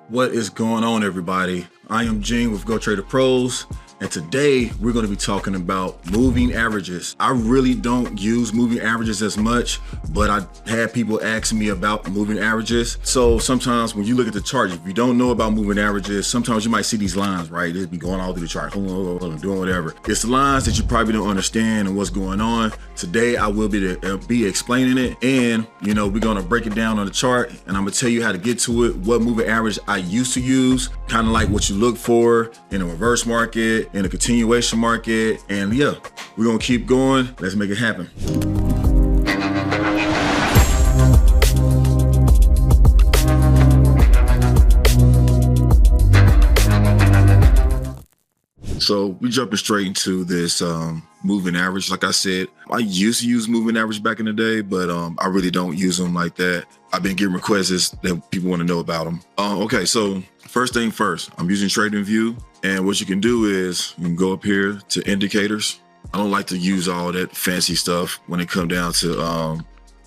What is going on, everybody? I am Gene with Go Trader Pros, and today we're going to be talking about moving averages. I really don't use moving averages as much, but I had people ask me about moving averages. So sometimes when you look at the chart, if you don't know about moving averages, sometimes you might see these lines, right? They'll be going all through the chart, doing whatever. It's the lines that you probably don't understand and what's going on. Today I will be explaining it, and we're going to break it down on the chart, and I'm going to tell you how to get to it, what moving average I used to use, kind of like what you look for in a reverse market, in a continuation market, and yeah, we're gonna keep going. Let's make it happen. So we jumping straight into this moving average. Like I said, I used to use moving average back in the day, but I really don't use them like that. I've been getting requests that people want to know about them. Okay, so first thing first, I'm using TradingView, and what you can do is you can go up here to indicators. I don't like to use all that fancy stuff when it comes down to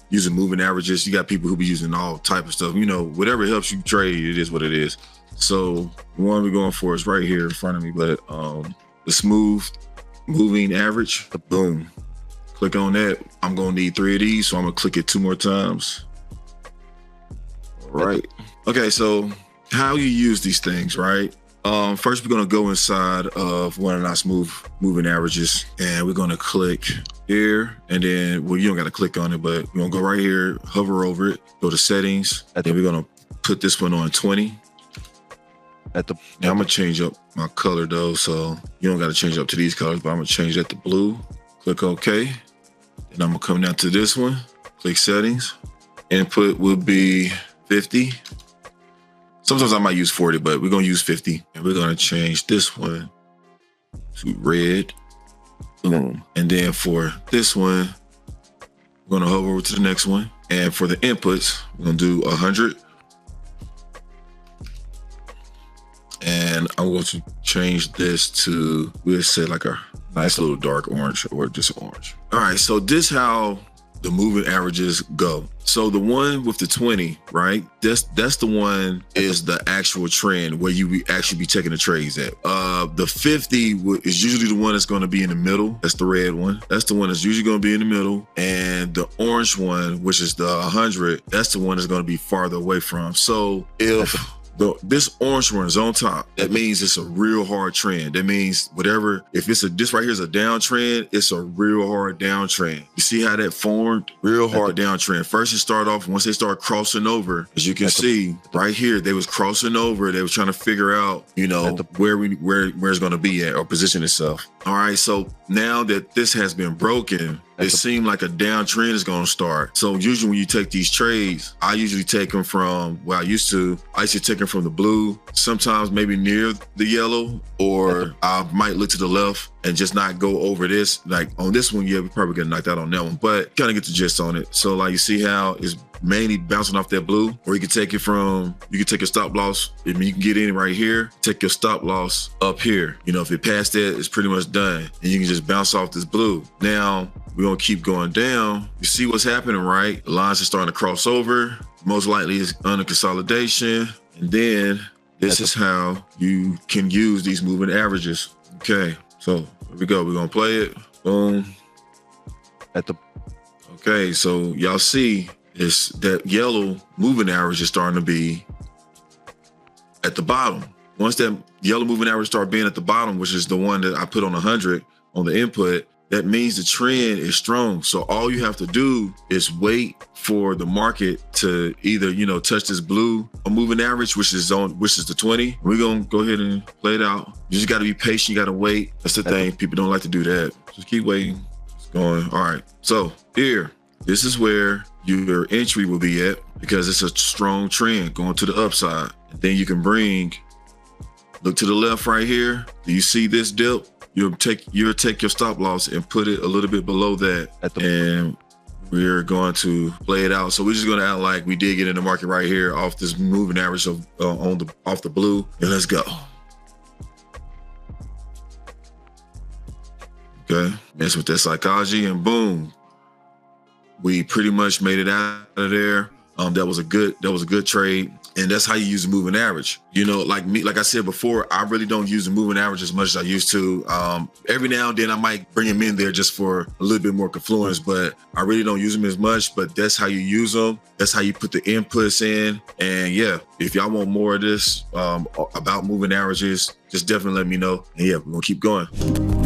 using moving averages. You got people who be using all type of stuff. Whatever helps you trade, it is what it is. So the one we're going for is right here in front of me, but the smooth moving average, boom. Click on that. I'm gonna need 3 of these, so I'm gonna click it 2 more times. All right. Okay, so how you use these things, right? First, we're gonna go inside of one of our smooth moving averages, and we're gonna click here, and then, well, you don't gotta click on it, but we're gonna go right here, hover over it, go to settings, and then we're gonna put this one on 20. Now I'm gonna change up my color though, so you don't gotta change up to these colors, but I'm gonna change that to blue. Click OK. And I'm gonna come down to this one, click settings. Input will be 50. Sometimes I might use 40, but we're gonna use 50. And we're gonna change this one to red. Boom. And then for this one, we're gonna hover over to the next one. And for the inputs, we're gonna do 100. And I'm going to change this to, we'll say like a nice little dark orange or just orange. All right, so this how the moving averages go. So the one with the 20, right? That's the one is the actual trend where you actually be taking the trades at. The 50 is usually the one that's going to be in the middle. That's the red one. That's the one that's usually going to be in the middle. And the orange one, which is the 100, that's the one that's going to be farther away from. So if this orange one is on top, that means it's a real hard trend. That means whatever, if this right here is a downtrend, it's a real hard downtrend. You see how that formed? Real hard downtrend. First, it started off, once they start crossing over, as you can see right here, they was crossing over. They was trying to figure out, where it's going to be at or position itself. All right, so now that this has been broken, it seemed like a downtrend is going to start. So usually when you take these trades, I usually take them from, I used to take them from the blue, sometimes maybe near the yellow, or I might look to the left and just not go over this. Like on this one, yeah, we probably get knocked out on that one, but kind of get the gist on it. So like you see how it's mainly bouncing off that blue, or you can take it from, you can take your stop loss. I mean, you can get in right here, take your stop loss up here. If it passed that, it's pretty much done. And you can just bounce off this blue. Now, we're gonna keep going down. You see what's happening, right? The lines are starting to cross over. Most likely it's under consolidation. And then this is how you can use these moving averages. Okay, so here we go. We're gonna play it. Boom. Okay, so y'all see is that yellow moving average is starting to be at the bottom. Once that yellow moving average start being at the bottom, which is the one that I put on 100 on the input, that means the trend is strong. So all you have to do is wait for the market to either, touch this blue moving average, which is the 20. We're gonna go ahead and play it out. You just gotta be patient, you gotta wait. That's the thing, people don't like to do that. Just keep waiting, it's going. All right, so here, this is where your entry will be at because it's a strong trend going to the upside. And then you can look to the left right here. Do you see this dip? You'll take your stop loss and put it a little bit below that, and we're going to play it out. So we're just going to act like we did get in the market right here off this moving average of off the blue, and let's go. Okay, mess with that psychology, and boom, we pretty much made it out of there. That was a good trade. And that's how you use the moving average. You know, like me, like I said before, I really don't use the moving average as much as I used to. Every now and then I might bring them in there just for a little bit more confluence, but I really don't use them as much. But that's how you use them. That's how you put the inputs in. And yeah, if y'all want more of this about moving averages, just definitely let me know. And yeah, we're gonna keep going.